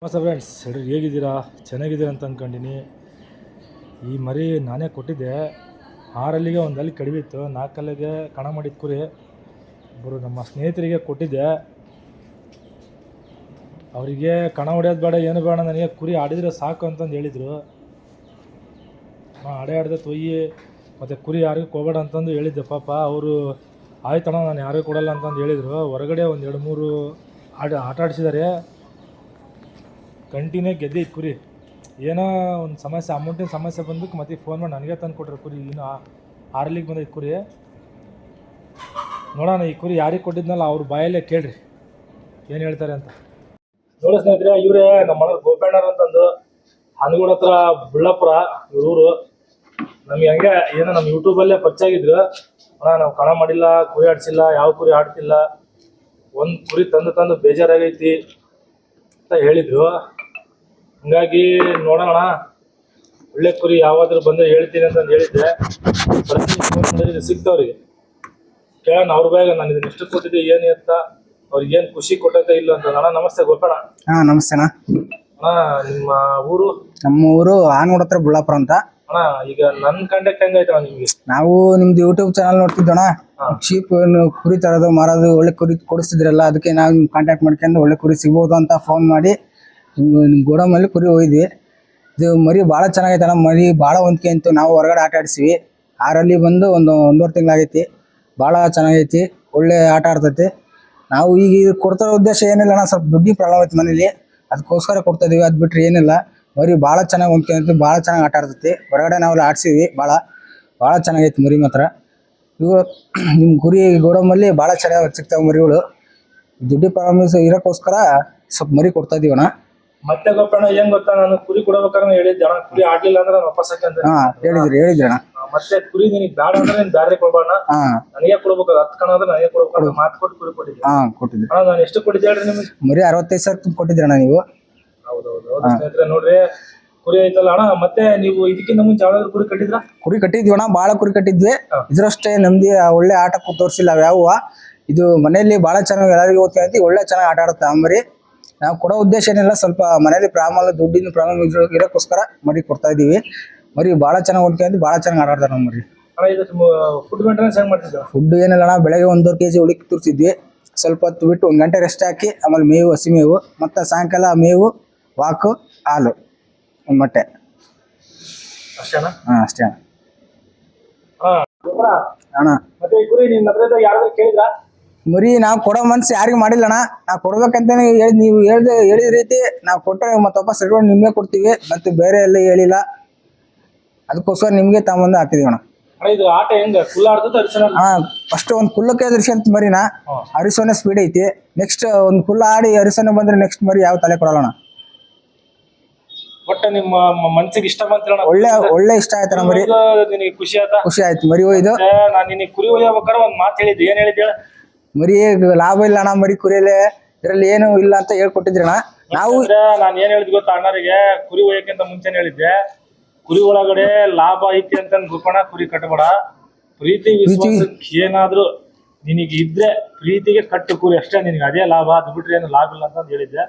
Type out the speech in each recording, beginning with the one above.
ನಮಸ್ತೆ ಫ್ರೆಂಡ್ಸ್, ಎಲ್ಲರೂ ಹೇಗಿದ್ದೀರಾ? ಚೆನ್ನಾಗಿದ್ದೀರಾ ಅಂತ ಅಂದ್ಕೊಂಡಿನಿ. ಈ ಮರಿ ನಾನೇ ಕೊಟ್ಟಿದ್ದೆ. 6 ಒಂದು ಅಲ್ಲಿ ಕಡಿಬಿತ್ತು, 4 ಕಣ ಮಾಡಿದ ಕುರಿ ಒಬ್ಬರು ನಮ್ಮ ಸ್ನೇಹಿತರಿಗೆ ಕೊಟ್ಟಿದ್ದೆ. ಅವರಿಗೆ ಕಣ ಹೊಡೆಯೋದು ಬೇಡ, ಏನು ಬೇಡ, ನನಗೆ ಕುರಿ ಆಡಿದರೆ ಸಾಕು ಅಂತಂದು ಹೇಳಿದರು. ಆಡದೆ ತೊಯ್ಯಿ ಮತ್ತು ಕುರಿ ಯಾರಿಗೂ ಕೊಬೇಡ ಅಂತಂದು ಹೇಳಿದ್ದೆ. ಪಾಪ ಅವರು ಆಯ್ತಣ್ಣ ನಾನು ಯಾರಿಗೂ ಕೊಡಲ್ಲ ಅಂತಂದು ಹೇಳಿದರು. ಹೊರಗಡೆ ಒಂದು 2-3 ಆಟ ಆಡಿಸಿದ್ದಾರೆ. ಕಂಟಿನ್ಯೂ ಗೆದ್ದಿದ್ದು ಕುರಿ. ಏನೋ ಒಂದು ಸಮಸ್ಯೆ, ಅಮೌಂಟಿನ ಸಮಸ್ಯೆ ಬಂದಕ್ಕೆ ಮತ್ತೆ ಫೋನ್ ಮಾಡಿ ನನಗೆ ತಂದು ಕೊಟ್ಟರು ಕುರಿ. ಇನ್ನು 6 ಬಂದೈತೆ ಕುರಿ. ನೋಡೋಣ ಈ ಕುರಿ ಯಾರಿಗೆ ಕೊಟ್ಟಿದ್ನಲ್ಲ ಅವ್ರ ಬಾಯಲ್ಲೇ ಕೇಳ್ರಿ ಏನು ಹೇಳ್ತಾರೆ ಅಂತ. ನೋಡಿ ಸ್ನೇಹಿತರೆ, ಇವರೇ ನಮ್ಮ ಮನೇಲಿ ಗೋಪಣ್ಣರು ಅಂತಂದು ಹನಗೂಡ ಹತ್ರ ಬಳ್ಳಾಪುರ ಇವರು. ನಮಗೆ ಹಂಗೆ ಏನೋ ನಮ್ಮ ಯೂಟ್ಯೂಬಲ್ಲೇ ಪರಿಚಯ ಆಗಿದ್ರು. ನಾವು ಕಣ ಮಾಡಿಲ್ಲ, ಕುರಿ ಆಡಿಸಿಲ್ಲ, ಯಾವ ಕುರಿ ಆಡ್ತಿಲ್ಲ, ಒಂದು ಕುರಿ ತಂದು ಬೇಜಾರಾಗೈತಿ ಅಂತ ಹೇಳಿದರು. ಹಂಗಾಗಿ ನೋಡೋಣ ಒಳ್ಳೆ ಕುರಿ ಯಾವಾದರೂ ಬಂದರೆ ಹೇಳ್ತೀನಿ ಅಂತಂದು ಹೇಳಿದ್ದೆ. ಸಿಗ್ತವ್ರಿಗೆ ಕೇಳೋಣ ಅವ್ರ ಬಾಯಾಗ ನಾನು ಇದನ್ನ ಎಷ್ಟು ಕೊಟ್ಟಿದ್ದೆ ಏನು ಅಂತ, ಅವ್ರಿಗೆ ಏನು ಖುಷಿ ಕೊಟ್ಟಂತ ಇಲ್ಲ ಅಂತ. ಅಣ್ಣ ನಮಸ್ತೆ ಗೋಪಣ್ಣ. ನಮಸ್ತೆ ಅಣ್ಣ. ನಿಮ್ಮ ಊರು? ನಮ್ಮ ಊರು ಆನಗೋಡ ಹತ್ರ ಬಳ್ಳಾಪುರ ಅಂತ. ಅಣ್ಣ ಈಗ ನನ್ನ ಕಾಂಟ್ಯಾಕ್ಟ್ ಹೆಂಗಾಯ್ತಣ್ಣ ನಿಮ್ಗೆ? ನಾವು ನಿಮ್ದು ಯೂಟ್ಯೂಬ್ ಚಾನಲ್ ನೋಡ್ತಿದ್ದೋಣ. ಶೀಪ್ ಕುರಿ ತರೋದು ಮಾರೋದು ಒಳ್ಳೆ ಕುರಿ ಕೊಡಿಸ್ತಿದ್ರಲ್ಲ, ಅದಕ್ಕೆ ನಾವು ನಿಮ್ಗೆ ಕಾಂಟ್ಯಾಕ್ಟ್ ಮಾಡ್ಕೊಂಡು ಒಳ್ಳೆ ಕುರಿ ಸಿಗ್ಬೋದು ಅಂತ ಫೋನ್ ಮಾಡಿ ನಿಮ್ಮ ಗೋಡಮಲ್ಲಿ ಕುರಿ ಹೋಗಿದ್ವಿ. ಇದು ಮರಿ ಭಾಳ ಚೆನ್ನಾಗೈತೆ ಅಣ್ಣ. ಮರಿ ಭಾಳ ಹೊಂದ್ಕೆ ಅಂತು. ನಾವು ಹೊರಗಡೆ ಆಟ ಆಡಿಸಿವಿ. 6 ಬಂದು ಒಂದೂವರೆ ತಿಂಗಳಾಗೈತಿ. ಭಾಳ ಚೆನ್ನಾಗೈತಿ, ಒಳ್ಳೆ ಆಟ ಆಡ್ತೈತಿ. ನಾವು ಈಗ ಕೊಡ್ತಿರೋ ಉದ್ದೇಶ ಏನಿಲ್ಲ ಅಣ್ಣ, ಸ್ವಲ್ಪ ದುಡ್ಡಿನ ಪ್ರಾಬ್ಲಮ್ ಐತಿ ಮನೇಲಿ, ಅದಕ್ಕೋಸ್ಕರ ಕೊಡ್ತಾ ಇದೀವಿ. ಅದು ಬಿಟ್ಟರೆ ಏನಿಲ್ಲ. ಮರಿ ಭಾಳ ಚೆನ್ನಾಗಿ ಹೊಂದ್ಕೊಂತ ಭಾಳ ಚೆನ್ನಾಗಿ ಆಟ ಆಡ್ತೈತಿ. ಹೊರಗಡೆ ನಾವೆಲ್ಲ ಆಡ್ಸಿದ್ವಿ. ಭಾಳ ಚೆನ್ನಾಗೈತಿ ಮರಿ ಮಾತ್ರ. ಇವು ನಿಮ್ಮ ಕುರಿ ಗೋಡಮಲ್ಲಿ ಭಾಳ ಚೆನ್ನಾಗಿ ಸಿಗ್ತಾವೆ ಮರಿಗಳು. ದುಡ್ಡಿನ ಪ್ರಾಬ್ಲಮ್ ಇರೋಕ್ಕೋಸ್ಕರ ಸ್ವಲ್ಪ ಮರಿ ಕೊಡ್ತಾ ಇದೀವಿ ಅಣ್ಣ. ಮತ್ತೆ ಗೋಪಣ್ಣ ಏನ್ ಗೊತ್ತಾ, ನಾನು ಕುರಿ ಕೊಡಬೇಕಾದ್ರೆ ಹೇಳಿದ್ದೆ ಅಣ್ಣ, ಕುರಿ ಆಡ್ಲಿಲ್ಲ ಅಂದ್ರೆ ನಾನು ವಾಪಸ್ ಹಾಕಿ ಅಂತ. ಹೇಳಿದ್ರಿ ಅಣ್ಣ. ಮತ್ತೆ ಕುರಿ ನಿನಗೆ ಬೇಡ ಅಂದ್ರೆ ನೀನ್ ಬೇರೆ ಕೊಡ್ಬೇಡ, ನನಗೆ ಕೊಡ್ಬೇಕು. 10 ಕಣ ಅಂದ್ರೆ ನನಗೆ ಕೊಡ್ಬೇಕು. ಮಾತು ಕೊಟ್ಟು ಕುರಿ ಕೊಟ್ಟಿದ್ದೆ. ಕೊಟ್ಟಿದ್ರಿ ಅಣ್ಣ. ನಾನು ಎಷ್ಟು ಕೊಟ್ಟಿದ್ದೆ ಹೇಳ್ರಿ ನಿಮಗೆ? ಮರಿ 65,000 ಕೊಟ್ಟಿದ್ರಿ ಅಣ್ಣ ನೀವು. ಹೌದೌದು ಸ್ನೇಹಿತರೆ, ನೋಡ್ರಿ ಕುರಿ ಐತಲ್ಲ ಅಣ್ಣ. ಮತ್ತೆ ನೀವು ಇದಕ್ಕಿಂತ ಮುಂಚೆ ಯಾವ್ದಾದ್ರು ಕುರಿ ಕಟ್ಟಿದ್ರ? ಕುರಿ ಕಟ್ಟಿದ್ವಿ ಅಣ್ಣ, ಭಾಳ ಕುರಿ ಕಟ್ಟಿದ್ವಿ. ಇದ್ರಷ್ಟೇ ನಮ್ದಿ ಒಳ್ಳೆ ಆಟ ತೋರಿಸಿಲ್ಲ ಯಾವ. ಇದು ಮನೆಯಲ್ಲಿ ಭಾಳ ಚೆನ್ನಾಗಿ ಎಲ್ಲರಿಗೂ ಓದ್ಕೊಂತಿ, ಒಳ್ಳೆ ಚೆನ್ನಾಗಿ ಆಟ ಆಡುತ್ತೆ ಮರಿ. ನಾವು ಕೊಡೋ ಉದ್ದೇಶ ಏನಿಲ್ಲ, ಸ್ವಲ್ಪ ಮನೇಲಿ ಪ್ರಾಬ್ಲಮ್, ದುಡ್ಡಿನ ಪ್ರಾಬ್ಲಮ್ ಇರೋಕ್ಕೋಸ್ಕರ ಮರಿ ಕೊಡ್ತಾ ಇದೀವಿ. ಮರಿ ಭಾಳ ಚೆನ್ನಾಗಿ ಓದ್ಕೊಂತಿ, ಭಾಳ ಚೆನ್ನಾಗಿ ಆಟ ಆಡ್ತಾರೆ ನಮ್ಮ ಮರಿ. ಫುಡ್ ಮೇಂಟೆನೆನ್ಸ್ ಹೆಂಗ್ ಮಾಡ್ತಿದ್ವಿ? ಫುಡ್ ಏನಿಲ್ಲ ಅಣ್ಣ, ಬೆಳಗ್ಗೆ 1.5 kg ಹುಡುಕಿ ತುರ್ಸಿದ್ವಿ. ಸ್ವಲ್ಪ ಹೊತ್ತು ಬಿಟ್ಟು 1 ಗಂಟೆ ರೆಸ್ಟ್ ಹಾಕಿ ಆಮೇಲೆ ಮೇವು, ಹಸಿ ಮೇವು, ಮತ್ತು ಸಾಯಂಕಾಲ ಮೇವು, ವಾಕು, ಹಾಲು, ಒಂದು ಮೊಟ್ಟೆ ಅಷ್ಟೇನಾ? ಅಷ್ಟೇ ಅಣ್ಣ. ಮತ್ತೆ ಈ ಕುರಿ ನಿನ್ನ ಹತ್ರ ಯಾರಾದ್ರೂ ಕೇಳಿದ್ರಾ? ಮರಿ ನಾವು ಕೊಡೋ ಮನ್ಸು ಯಾರಿಗೂ ಮಾಡಿಲ್ಲ ಅಣ್ಣ. ನಾವು ಕೊಡ್ಬೇಕಂತಾನೆ ನೀವು ಹೇಳಿದ ರೀತಿ ನಾವು ಕೊಟ್ಟರೆ ಮತ್ತೆ ವಾಪಸ್ ರಿಟರ್ನ್ ನಿಮಗೆ ಕೊಡ್ತೀವಿ, ಮತ್ತೆ ಬೇರೆ ಎಲ್ಲ ಹೇಳಿಲ್ಲ. ಅದಕ್ಕೋಸ್ಕರ ನಿಮಗೆ ತಗೊಂಬಂದು ಹಾಕಿದೀವಿ ಅಣ್ಣ. ಇದು ಆಟ ಹೆಂಗ ಫುಲ್ ಆಡ್ತದ ಅರಿಶಿನ? ಫಸ್ಟ್ ಒಂದು ಫುಲ್ಲಕ್ಕೆ ಅರಿಶಿನ ಅಂತ ಮರಿನ, ಅರಿಶಿನ ಸ್ಪೀಡ್ ಐತಿ. ನೆಕ್ಸ್ಟ್ ಒಂದು ಫುಲ್ ಆಡಿ ಅರಿಶಿನ ಬಂದ್ರೆ next ಮರಿ ಯಾವ ತಲೆ ಕೊಡೋಣ. ಒಟ್ಟ ನಿಮ್ಮ ಮನ್ಸಿಗೆ ಇಷ್ಟ ಬಂತ? ಒಳ್ಳೆ ಇಷ್ಟ ಆಯ್ತಣ್ಣ ಮರಿ. ನಿನಗೆ ಖುಷಿ ಆಯ್ತಾ? ಖುಷಿ ಆಯ್ತು ಮರಿ ಒಯ್ದು. ನಾನು ನಿನಗೆ ಕುರಿ ಒಯ್ಯಬೇಕಾದ್ರೆ ಒಂದು ಮಾತು ಹೇಳಿದ್ದೆ. ಏನ್ ಹೇಳಿದ್ದೆ? ಮರಿ ಲಾಭ ಇಲ್ಲ ಅಣ್ಣ ಮರಿ ಕುರಿಯಲ್ಲೇ, ಇದ್ರಲ್ಲಿ ಏನು ಇಲ್ಲ ಅಂತ ಹೇಳ್ಕೊಟ್ಟಿದ್ರಿ ಅಣ್ಣ. ನಾವು ನಾನು ಏನ್ ಹೇಳಿದ್ ಗೊತ್ತಾ ಅಣ್ಣರಿಗೆ, ಕುರಿ ಒಯ್ಯಕ್ಕಿಂತ ಮುಂಚೆನೆ ಹೇಳಿದ್ದೆ, ಕುರಿ ಒಳಗಡೆ ಲಾಭ ಐತಿ ಅಂತ ಗೋಪಣ್ಣ, ಕುರಿ ಕಟ್ಟಬೇಡ. ಪ್ರೀತಿ ವಿಶ್ವಾಸಕ್ಕೆ ಏನಾದ್ರು ನಿನಗೆ ಇದ್ರೆ ಪ್ರೀತಿಗೆ ಕಟ್ಟು ಕುರಿ ಅಷ್ಟೇ, ನಿನಗೆ ಅದೇ ಲಾಭ. ಅದು ಬಿಟ್ರೆ ಏನು ಲಾಭ ಇಲ್ಲ ಅಂತ ಹೇಳಿದ್ದೆ.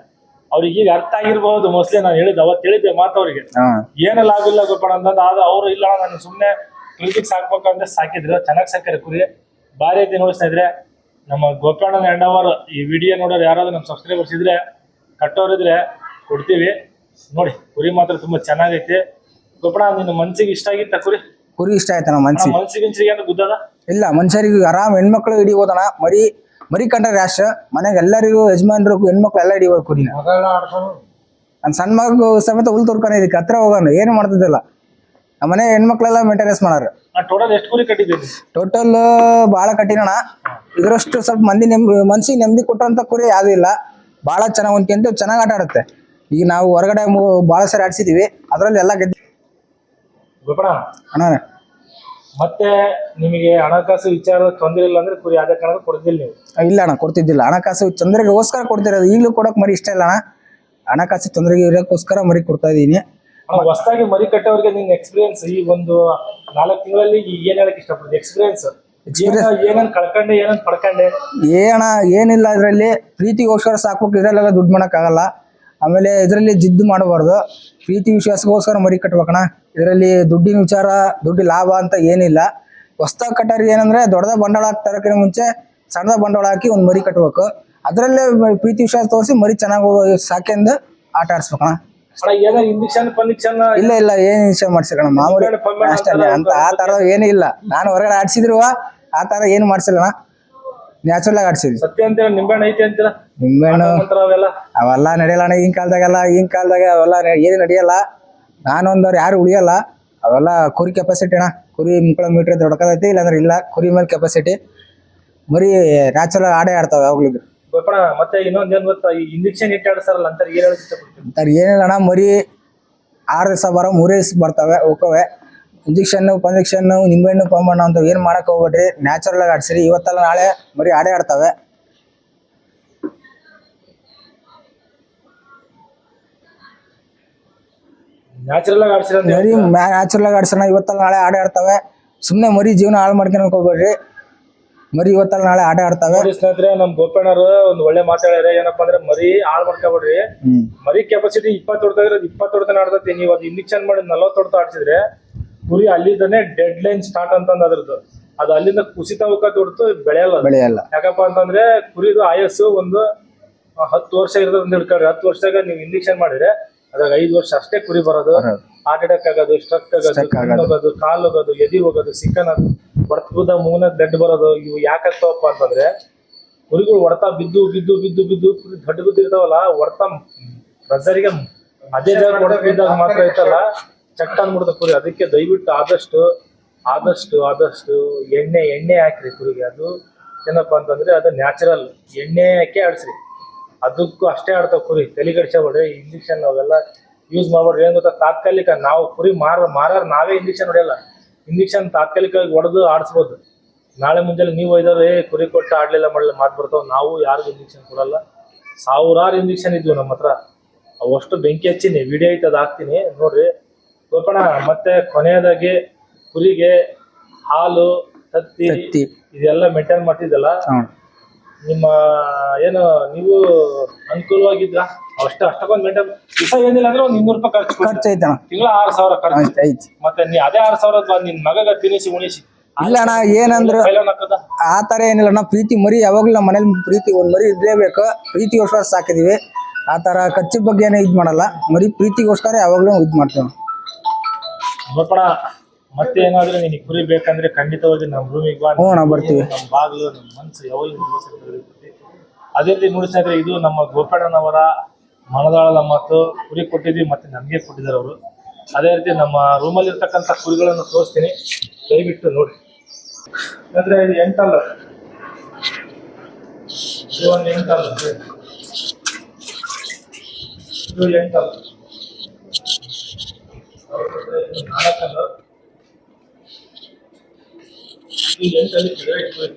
ಅವ್ರಿಗೆ ಈಗ ಅರ್ಥ ಆಗಿರ್ಬಹುದು ಮೋಸ್ಟ್ಲಿ. ನಾನು ಹೇಳಿದ್ದೆ ಅವತ್ತು ಹೇಳಿದ್ದೆ ಮಾತು ಅವ್ರಿಗೆ, ಏನು ಲಾಭ ಇಲ್ಲ ಗೋಪಣ್ಣ ಅಂತಂದು. ಆದ್ರೆ ಅವ್ರು ಇಲ್ಲ, ನಾನು ಸುಮ್ಮನೆ ಪ್ರೀತಿಗೆ ಸಾಕ್ಬೇಕಂತ ಸಾಕಿದ್ರು. ಚೆನ್ನಾಗಿ ಸಾಕ್ಯಾರ ಕುರಿ, ಭಾರಿ ಐತಿ. ನೋಡಿಸ್ತಾ ಇದ್ರೆ ನಮ್ಮ ಗೋಪಣ್ಣನ ಹೆಂಡವರು ಈ ವಿಡಿಯೋ ನೋಡೋರು ಯಾರಾದ್ರೂ ನಮ್ಮ ಸಬ್ಸ್ಕ್ರೈಬರ್ಸ್ ಇದ್ರೆ, ಕಟ್ಟೋರಿದ್ರೆ ಕೊಡ್ತೀವಿ. ನೋಡಿ ಕುರಿ ಮಾತ್ರ ತುಂಬಾ ಚೆನ್ನಾಗೈತಿ. ಗೋಪಣ್ಣ ನಿನ್ನ ಮನ್ಸಿಗೆ ಇಷ್ಟ ಆಗಿತ್ತ ಕುರಿ? ಕುರಿ ಇಷ್ಟ ಆಯ್ತಣ್ಣ ಮನ್ಸಿಗೆ ಏನು ಗುದ್ದದ? ಇಲ್ಲ, ಮನುಷ್ಯರಿಗೆ ಆರಾಮ್ ಹೆಣ್ಮಕ್ಳು ಹಿಡಿಬೋದಣ್ಣ. ಮರಿ ಕಂಡ್ರೆ ರ್ಯಾಶ್. ಮನೆಗೆ ಎಲ್ಲರಿಗೂ ಯಜಮಾನ್ರು ಹೆಣ್ಮಕ್ಳು ಎಲ್ಲ ಹಿಡಿಬೋದು ಕುರಿನ. ನನ್ನ ಸಣ್ಣ ಮಗ ಸಮೇತ ಹುಲ್ ತುರ್ಕೊಂಡ ಇದಕ್ಕೆ ಹತ್ರ ಹೋಗೋಣ, ಏನು ಮಾಡ್ತಿದ್ದಿಲ್ಲ. ನಮ್ಮ ಮನೆ ಹೆಣ್ಮಕ್ಳೆಲ್ಲ ಮೇಂಟೆನೆನ್ಸ್ ಮಾಡೋರು. ಟೋಟಲ್ ಎಷ್ಟು ಕುರಿ ಕಟ್ಟಿದ್ದೀನಿ? ಟೋಟಲ್ ಭಾಳ ಕಟ್ಟಿನಣ್ಣ. ಇದರಷ್ಟು ಸ್ವಲ್ಪ ಮನ್ಸಿಗೆ ನೆಮ್ಮದಿ ಕೊಟ್ಟಂತ ಕುರಿ ಯಾವುದೂ ಇಲ್ಲ. ಭಾಳ ಚೆನ್ನಾಗಿ ಹೊಂದ್ಕೊಂತ ಚೆನ್ನಾಗಿ ಆಟ ಆಡುತ್ತೆ. ಈಗ ನಾವು ಹೊರಗಡೆ ಭಾಳ ಸಾರಿ ಆಡ್ಸಿದೀವಿ, ಅದರಲ್ಲಿ ಎಲ್ಲ ಗೆದ್ದು. ಗೋಪಣ್ಣ ಅಣ್ಣ, ಮತ್ತೆ ನಿಮಗೆ ಹಣಕಾಸು ವಿಚಾರ ತೊಂದರೆ ಇಲ್ಲ ಅಂದ್ರೆ ಕುರಿ ಯಾವ್ದೇ ಕಾರಣ ಕೊಡ್ತಿಲ್ಲ ನೀವು? ಇಲ್ಲ ಅಣ್ಣ, ಕೊಡ್ತಿದ್ದಿಲ್ಲ. ಹಣಕಾಸು ತೊಂದರೆಗೋಸ್ಕರ ಕೊಡ್ತಿರೋದು. ಈಗಲೂ ಕೊಡೋಕೆ ಮರಿ ಇಷ್ಟ ಇಲ್ಲ ಅಣ್ಣ. ಹಣಕಾಸು ತೊಂದರೆಗೆ ಇರೋಕ್ಕೋಸ್ಕರ ಮರಿ ಕೊಡ್ತಾ ಇದ್ದೀನಿ. ಹೊಸದಾಗಿ ಮರಿ ಕಟ್ಟೋರಿಗೆ ನಿನ್ನ ಎಕ್ಸ್ಪೀರಿಯನ್ಸ್ ಈ ಒಂದು 4 ತಿಂಗಳಲ್ಲಿ ಏನ್ ಹೇಳಕ್ ಇಷ್ಟಪಡ್ತೀವಿ? ಎಕ್ಸ್ಪೀರಿಯನ್ಸ್ ಏನನ್ ಕಳ್ಕೊಂಡೆ, ಏನನ್ ಪಡ್ಕೊಂಡೆ? ಅಣ್ಣ ಏನಿಲ್ಲ, ಇದರಲ್ಲಿ ಪ್ರೀತಿಗೋಸ್ಕರ ಸಾಕ್ಬೇಕು. ಇದರಲ್ಲೆಲ್ಲ ದುಡ್ಡು ಮಾಡೋಕ್ಕಾಗಲ್ಲ. ಆಮೇಲೆ ಇದರಲ್ಲಿ ಜಿದ್ದು ಮಾಡಬಾರ್ದು. ಪ್ರೀತಿ ವಿಶ್ವಾಸಗೋಸ್ಕರ ಮರಿ ಕಟ್ಬೇಕಣ್ಣ. ಇದರಲ್ಲಿ ದುಡ್ಡಿನ ವಿಚಾರ, ದುಡ್ಡು ಲಾಭ ಅಂತ ಏನಿಲ್ಲ. ಹೊಸ್ದಾಗಿ ಕಟ್ಟೋರಿಗೆ ಏನಂದ್ರೆ ದೊಡ್ಡದ ಬಂಡವಾಳ ತರಕಿನ ಮುಂಚೆ ಸಣ್ಣದ ಬಂಡವಾಳ ಹಾಕಿ ಒಂದು ಮರಿ ಕಟ್ಬೇಕು. ಅದರಲ್ಲೇ ಪ್ರೀತಿ ವಿಶ್ವಾಸ ತೋರಿಸಿ ಮರಿ ಚೆನ್ನಾಗಿ ಸಾಕೆಂದು ಆಟ ಆಡ್ಸ್ಬೇಕಣ್ಣ. ಏನೋ ಇಂಜೆಕ್ಷನ್ ಇಲ್ಲ ಇಲ್ಲ, ಏನ್ ವಿಷಯ ಮಾಡ್ಸಿಲ್ಲ ಮಾಮೂಲಿ ಅಷ್ಟೇ. ಅಂತ ಆ ತರ ಏನೂ ಇಲ್ಲ. ನಾನು ಹೊರಗಡೆ ಆಡ್ಸಿದ್ರು ಆ ತರ ಏನು ಮಾಡ್ಸಿಲ್ಲಣ್ಣ, ನ್ಯಾಚುರಲ್ ಆಗಿ ಆಡ್ಸಿದ್ವಿ. ಸತ್ಯ ಅಂತ ನಿಂಬೆಹಣ್ಣು ಐತಿ ಅಂತೀರ? ನಿಂಬೆಹಣ್ಣು ಅವೆಲ್ಲ ಅವೆಲ್ಲ ನಡೆಯಲ್ಲ ಅಣ್ಣ. ಈಗಿನ ಕಾಲದಾಗ ಅವೆಲ್ಲ ಏನು ನಡೆಯಲ್ಲ. ನಾನೊಂದವ್ರು ಯಾರು ಉಳಿಯಲ್ಲ. ಅವೆಲ್ಲ ಕುರಿ ಕೆಪಾಸಿಟಿ ಅಣ್ಣ. ಕುರಿ ಮುಕ್ಕಳ ಮೀಟ್ರ್ ದೊಡ್ಕದೈತಿ, ಇಲ್ಲಾಂದ್ರೆ ಇಲ್ಲ. ಕುರಿ ಮೇಲೆ ಕೆಪಾಸಿಟಿ. ಮರಿ ನ್ಯಾಚುರಲ್ ಆಡೇ ಆಡ್ತಾವೆ ಯಾವಾಗ್ಲಿದ್ರು. ಗೋಪಣ್ಣ, ಮತ್ತೆ ಇನ್ನೊಂದ್ ಏನ್ ಗೊತ್ತಾ, ಈ ಇಂಜೆಕ್ಷನ್ ಇಟ್ಟು ಆಡ್ಸಾರಲ್ಲ ಅಂತ ಏನ್ ಹೇಳಕ್ ಇಷ್ಟಪಡ್ತೀನಿ? ಅಂತಾರೆ ಏನಿಲ್ಲ ಅಣ್ಣ, ಮರಿ 6 ದಿವಸ ಬರೋ 3 ದಿವಸ ಬರ್ತವೆ, ಹೋಗವೆ. ಇಂಜೆಕ್ಷನ್ನು ಪಂಜೆಕ್ಷನ್ನು ನಿಂಬೆಹಣ್ಣು ಪಂಬಣ್ಣ ಅಂತ ಏನು ಮಾಡಕ್ ಹೋಗ್ಬೇಡ್ರಿ. ನ್ಯಾಚುರಲ್ ಆಗಿ ಆಡ್ಸಿರಿ. ಇವತ್ತಲ್ಲ ನಾಳೆ ಮರಿ ಆಡೇ ಆಡ್ತವೆ. ನ್ಯಾಚುರಲ್ ಆಗಿ ಆಡ್ಸಿರ ಮರಿ ನ್ಯಾಚುರಲ್ ಆಗಿ ಆಡ್ಸೋಣ. ಇವತ್ತಲ್ಲ ನಾಳೆ ಆಡೇ ಆಡ್ತವೆ. ಸುಮ್ಮನೆ ಮರಿ ಜೀವನ ಹಾಳು ಮಾಡ್ಕೊಳಕ್ ಹೋಗ್ಬೇಡ್ರಿ. ಮರಿ ಇವತ್ತಲ್ಲ ನಾಳೆ ಆಟ ಆಡ್ತವೆ. ಸ್ನೇಹಿತರೆ, ನಮ್ ಗೋಪಣ್ಣರು ಒಂದು ಒಳ್ಳೆ ಮಾತಾಡ್ಯಾರ. ಏನಪ್ಪಾ ಅಂದ್ರೆ ಮರಿ ಹಾಳು ಮಾಡ್ಕೊಬೇಡ್ರಿ. ಮರಿ ಕೆಪಾಸಿಟಿ 20 ಹೊಡ್ತಾ 20 ಹೊಡ್ತಾನೆ ಆಡ್ತೈತಿ. ನೀವು ಅದು ಇಂಜೆಕ್ಷನ್ ಮಾಡಿ 40 ಹೊಡ್ತಾ ಆಡ್ಸಿದ್ರೆ ಕುರಿ ಅಲ್ಲಿಂದನೇ ಡೆಡ್ ಲೈನ್ ಸ್ಟಾರ್ಟ್ ಅಂತಂದ್ ಅದ್ರದ್ದು. ಅದು ಅಲ್ಲಿಂದ ಕುಸಿತ ಹೋಗತ್ ಹೊಡ್ತು ಬೆಳೆಯಲ್ಲ. ಯಾಕಪ್ಪ ಅಂತಂದ್ರೆ ಕುರಿದು ಆಯಸ್ಸು ಒಂದು 10 ವರ್ಷ ಇರೋದ್ ಅಂತ ಹಿಡ್ಕೊಳ್ರಿ. 10 ವರ್ಷದಾಗ ನೀವು ಇಂಜೆಕ್ಷನ್ ಮಾಡಿದ್ರೆ ಅದ್ರಾಗ 5 ವರ್ಷ ಅಷ್ಟೇ ಕುರಿ ಬರೋದು. ಹಾರ್ಟ್ ಅಟ್ಯಾಕ್ ಆಗೋದು, ಸ್ಟ್ರಕ್ ಆಗೋದು, ಕಾಲು ಹೋಗೋದು, ಎದಿ ಹೋಗೋದು, ಸಿಕ್ಕನದು, ಹೊಡೆದ ಮೂನ ಬ್ಲಡ್ ಬರೋದು. ಇವು ಯಾಕಪ್ಪ ಅಂತಂದ್ರೆ ಕುರಿಗಳು ಹೊಡ್ತಾ ಬಿದ್ದು ಬಿದ್ದು ಬಿದ್ದು ಬಿದ್ದು ಕುರಿ ದೊಡ್ಡ ಬಿದ್ದಿರ್ತಾವಲ್ಲ, ಹೊಡ್ತಾ ಪ್ರೆಸರಿಗೆ ಅದೇ ಜಾಗ ಹೊಡೆದಿದ್ದಾಗ ಮಾತ್ರ ಐತಲ್ಲ ಚಟ್ಟ ಅಂದ್ಬಿಡ್ತ ಕುರಿ. ಅದಕ್ಕೆ ದಯವಿಟ್ಟು ಆದಷ್ಟು ಎಣ್ಣೆ ಹಾಕ್ರಿ ಕುರಿಗೆ. ಅದು ಏನಪ್ಪಾ ಅಂತಂದ್ರೆ ಅದು ನ್ಯಾಚುರಲ್ ಎಣ್ಣೆ ಹಾಕಿ ಆಡ್ಸ್ರಿ. ಅದಕ್ಕೂ ಅಷ್ಟೇ ಆಡ್ತಾವ ಕುರಿ. ತಲೆಗಡ್ಸಬೇಡ್ರಿ. ಇಂಜೆಕ್ಷನ್ ಅವೆಲ್ಲ ಯೂಸ್ ಮಾಡ್ಬೇಡ್ರಿ. ಏನ್ ಗೊತ್ತಾ, ತಾತ್ಕಾಲಿಕ ನಾವು ಕುರಿ ಮಾರಾರ ನಾವೇ ಇಂಜೆಕ್ಷನ್ ಹೊಡೆಯಲ್ಲ. ಇಂಜೆಕ್ಷನ್ ತಾತ್ಕಾಲಿಕವಾಗಿ ಹೊಡೆದು ಆಡಿಸ್ಬೋದು. ನಾಳೆ ಮುಂಜಾನೆ ನೀವು ಒಯ್ದವ್ರು ಕುರಿ ಕೊಟ್ಟು ಆಡ್ಲಿಲ್ಲ ಮಾಡಲಿಲ್ಲ ಮಾತು ಬರ್ತಾವ. ನಾವು ಯಾರಿಗೂ ಇಂಜೆಕ್ಷನ್ ಕೊಡಲ್ಲ. 1000 ಇಂಜೆಕ್ಷನ್ ಇದ್ವು ನಮ್ಮ ಹತ್ರ. ಅವಷ್ಟು ಬೆಂಕಿ ಹಚ್ಚಿನಿ, ವಿಡಿಯೋ ಐತೆ, ಅದು ಹಾಕ್ತೀನಿ ನೋಡ್ರಿ. ಗೋಪಣ್ಣ, ಮತ್ತೆ ಕೊನೆಯದಾಗಿ ಕುರಿಗೆ ಹಾಲು ತತ್ತಿ ಇದೆಲ್ಲ ಮೇಂಟೈನ್ ಮಾಡ್ತಿದ್ದಲ್ಲ, ನಿಮ್ಮ ಏನು ನೀವು ಅನುಕೂಲವಾಗಿದ್ರ ಅಷ್ಟಕ್ಕೊಂದು ಮೇಂಟೈನ್ ದಿವಸ ಏನಿಲ್ಲ ಅಂದ್ರೆ ಒಂದು 200 ರೂಪಾಯಿ ಖರ್ಚು ಐತೆ. ತಿಂಗಳ 6000 ಖರ್ಚು ಐತಿ. ಮತ್ತೆ ನೀ ಅದೇ 6000 ನಿನ್ ಮಗಗ ತಿನಿಸಿ ಉಣಿಸಿ. ಇಲ್ಲ ಅಣ್ಣ, ಏನಂದ್ರ ಆ ತರ ಏನಿಲ್ಲ ಅಣ್ಣ. ಪ್ರೀತಿ ಮರಿ ಯಾವಾಗ್ಲೂ ನಮ್ಮ ಮನೇಲಿ ಪ್ರೀತಿ ಒಂದ್ ಮರಿ ಇರ್ಲೇಬೇಕು. ಪ್ರೀತಿಗೋಸ್ಕರ ಸಾಕಿದೀವಿ. ಆ ತರ ಖರ್ಚು ಬಗ್ಗೆ ಏನೋ ಇದ್ ಮಾಡಲ್ಲ. ಮರಿ ಪ್ರೀತಿಗೋಸ್ಕರ ಯಾವಾಗ್ಲೂ ಇದ್ ಮಾಡ್ತೇವೆ. ಗೋಪಣ್ಣ, ಮತ್ತೆ ಏನಾದ್ರೂ ನಿನಗೆ ಕುರಿ ಬೇಕಂದ್ರೆ ಖಂಡಿತವಾಗಿ ನಮ್ಮ ರೂಮಿಗೆ ಬಾ. ಬರ್ತೀವಿ. ನಮ್ಮ ಬಾಗಿಲು, ನಮ್ಮ ಮನಸ್ಸು ಯಾವಾಗಲೂ ಅದೇ ರೀತಿ ನೋಡಿ ಸ್ನೇಹಿತರೆ, ಇದು ನಮ್ಮ ಗೋಪಣ್ಣನವರ ಮನದಾಳದ ಮಾತು. ಕುರಿ ಕೊಟ್ಟಿದ್ವಿ, ಮತ್ತೆ ನಮಗೆ ಕೊಟ್ಟಿದ್ದಾರೆ ಅವರು. ಅದೇ ರೀತಿ ನಮ್ಮ ರೂಮಲ್ಲಿ ಇರ್ತಕ್ಕಂಥ ಕುರಿಗಳನ್ನು ತೋರಿಸ್ತೀನಿ, ದಯವಿಟ್ಟು ನೋಡಿ. ಅಂದ್ರೆ ಇದು ಎಂಟಲ್ಲ, ಇದು ಒಂದು ಎಂಟಲ್ಲ, ಇದು ಎಂಟಲ್ಲ, 4 ಇದು 8 ಕೆಳಗೆ ಇಟ್ಕೊಳ್ಳಿ.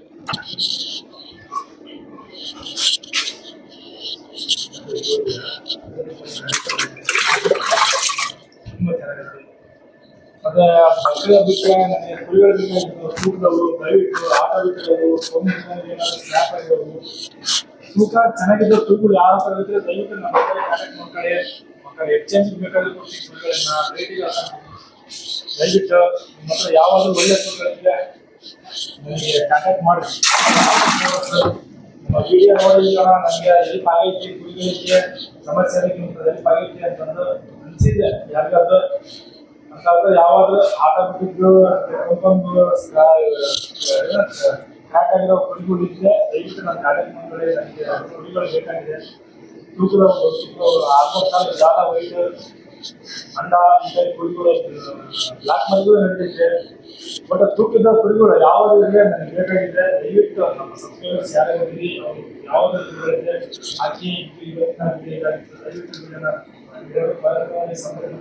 ಮತ್ತೆ ಮಕ್ಕಳ ಬಿಟ್ಟರೆ ನನಗೆ ಕುರಿಗಳ ಬೇಕಾಗಿದ್ದು ತೂಕದವರು ದಯವಿಟ್ಟು ಆಟ ಬಿಟ್ಟರು ಸ್ನ್ಯಾಪ್ ಆಗಿರೋದು ತೂಕ ಚೆನ್ನಾಗಿದ್ದ ಕುರಿಗಳು ಯಾವ ಥರ ಇದ್ರೆ ದಯವಿಟ್ಟು ನಮ್ಮ ಕಾಂಟ್ಯಾಕ್ಟ್ ಮಾಡ್ಕೊಳ್ಳಿ. ಮಕ್ಕಳ ಎಕ್ಸ್ಚೇಂಜ್ ಬೇಕಾದ್ರೆ ಕುರಿಗಳನ್ನ ರೇಟಿಗೆ ದಯವಿಟ್ಟು ನಿಮ್ಮ ಹತ್ರ ಯಾವಾಗಲೂ ಒಳ್ಳೆ ಕುರಿಗಳಿದ್ರೆ ನನಗೆ ಕಾಂಟ್ಯಾಕ್ಟ್ ಮಾಡಿ. ನಮ್ಮ ವಿಡಿಯೋ ನೋಡಿಲ್ಲ ನನಗೆ ಹೆಲ್ಪ್ ಆಗೈತಿ, ಕುರಿಗಳಿಗೆ ಸಮಸ್ಯೆ ಹೆಲ್ಪ್ ಆಗೈತಿ ಅಂತಂದು ಅನಿಸಿದೆ ಯಾರಿಗಾದ್ರು ಅಂತ. ಯಾವಾದ್ರೂ ಆಟ ಬಿಟ್ಟಿದ್ದು ಕ್ರ್ಯಾಕ್ ಆಗಿರೋ ಕುರಿಗಳು ಇದ್ರೆ ದಯವಿಟ್ಟು ನಾನು ಕಾಂಟ್ಯಾಕ್ಟ್ ಮಾಡ್ಕೊಳ್ಳಿ. ನನಗೆ ಕುರಿಗಳು ಬೇಕಾಗಿದೆ. ತೂಕದ ಆಲ್ಮೋಸ್ಟ್ ಜಾಲ ವೈಟ್ ಅಂಡ ಈ ಕುರಿಗಳು ಬ್ಲಾಕ್ ಮರಿಗಳು ನಡೀತಿದೆ. ಬಟ್ ತೂಕದ ಕುರಿಗಳು ಯಾವುದು ಇದೆ ನನಗೆ ಬೇಕಾಗಿದೆ. ದಯವಿಟ್ಟು ನಮ್ಮ ಸಬ್ಸ್ಕ್ರೈಬರ್ಸ್ ಯಾರ್ಯಾರು ಇದ್ದೀರಿ ಅವರು ಯಾವುದೇ ಕುರಿಗಳಿದೆ ಹಾಕಿ ದಯವಿಟ್ಟು ಸಂಪರ್ಕ.